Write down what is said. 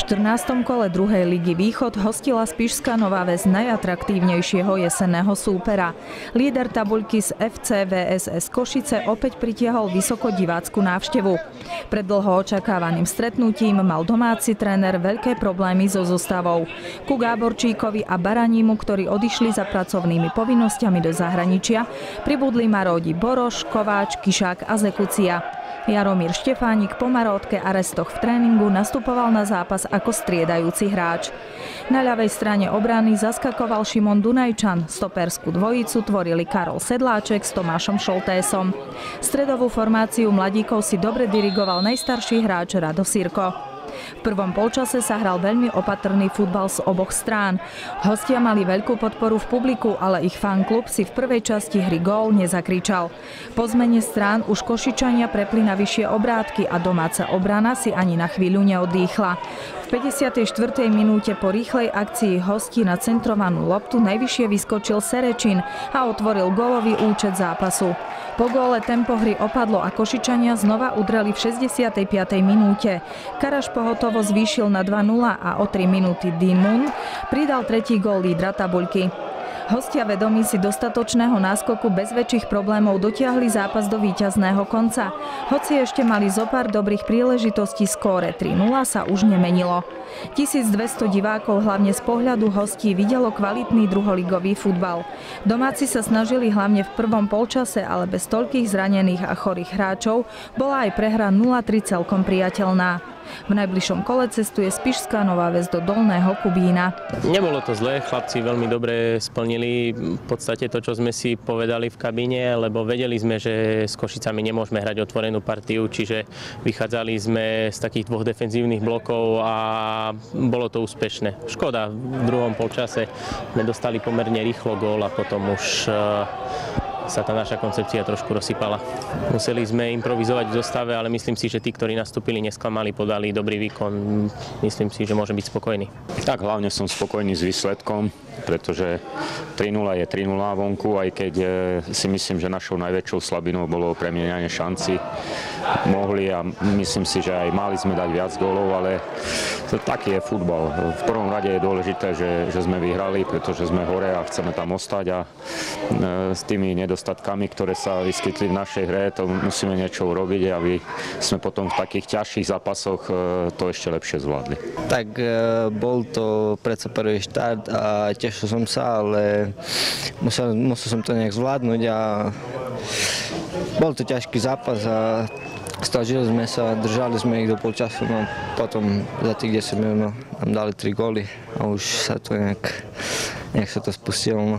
14. kole druhej ligy Východ hostila Spišská Nová Ves najatraktívnejšieho jesenného súpera. Líder tabuľky z FC VSS Košice opäť pritiahol vysoko divácku návštevu. Pred dlho očakávaným stretnutím mal domáci tréner veľké problémy so zostavou. Ku Gáborčíkovi a Baranímu, ktorí odišli za pracovnými povinnosťami do zahraničia, pribudli Maródi Boroš, Kováč, Kišák a Zekucia. Jaromír Štefánik po Marotke a restoch v tréningu nastupoval na zápas ako striedajúci hráč. Na ľavej strane obrany zaskakoval Šimon Dunajčan, stoperskú dvojicu tvorili Karol Sedláček s Tomášom Šoltésom. Stredovú formáciu mladíkov si dobre dirigoval najstarší hráč Rado Sirko. V prvom polčase sa hral veľmi opatrný futbal z oboch strán. Hostia mali veľkú podporu v publiku, ale ich fanklub si v prvej časti hry gól nezakričal. Po zmene strán už Košičania prepli na vyššie obrátky a domáca obrana si ani na chvíľu neodýchla. V 54. minúte po rýchlej akcii hostí na centrovanú loptu najvyššie vyskočil Serečin a otvoril gólový účet zápasu. Po góle tempo hry opadlo a Košičania znova udreli v 65. minúte. Karaš pohotovo zvýšil na 2:0 a o 3 minúty Dean Moon pridal tretí gól lídra tabuľky. Hostia vedomí si dostatočného náskoku bez väčších problémov dotiahli zápas do víťazného konca. Hoci ešte mali zopár dobrých príležitostí, skóre 3:0 sa už nemenilo. 1200 divákov hlavne z pohľadu hostí videlo kvalitný druholigový futbal. Domáci sa snažili hlavne v prvom polčase, ale bez toľkých zranených a chorých hráčov bola aj prehra 0:3 celkom priateľná. V najbližšom kole cestuje Spišská Nová Ves do Dolného Kubína. Nebolo to zlé, chlapci veľmi dobre splnili v podstate to, čo sme si povedali v kabíne, lebo vedeli sme, že s Košicami nemôžeme hrať otvorenú partiu, čiže vychádzali sme z takých dvoch defenzívnych blokov a bolo to úspešné. Škoda, v druhom polčase sme dostali pomerne rýchlo gól a potom už sa tá naša koncepcia trošku rozsypala. Museli sme improvizovať v zostave, ale myslím si, že tí, ktorí nastúpili, nesklamali, podali dobrý výkon. Myslím si, že môžem byť spokojný. Tak hlavne som spokojný s výsledkom, pretože 3:0 je 3:0 vonku, aj keď si myslím, že našou najväčšou slabinou bolo premieňanie šanci. Mohli a myslím si, že aj mali sme dať viac gólov, ale taký je futbal. V prvom rade je dôležité, že sme vyhrali, pretože sme hore a chceme tam ostať a s tými nedostatkami, ktoré sa vyskytli v našej hre, to musíme niečo urobiť, aby sme potom v takých ťažších zápasoch to ešte lepšie zvládli. Tak bol to predsa prvý štart a tešil som sa, ale musel som to nejak zvládnuť a bol to ťažký zápas a snažili sme sa, držali sme ich do polčasu, no potom za tých 10 minút nám dali 3 góly a už sa to nejak sa to spustilo. No.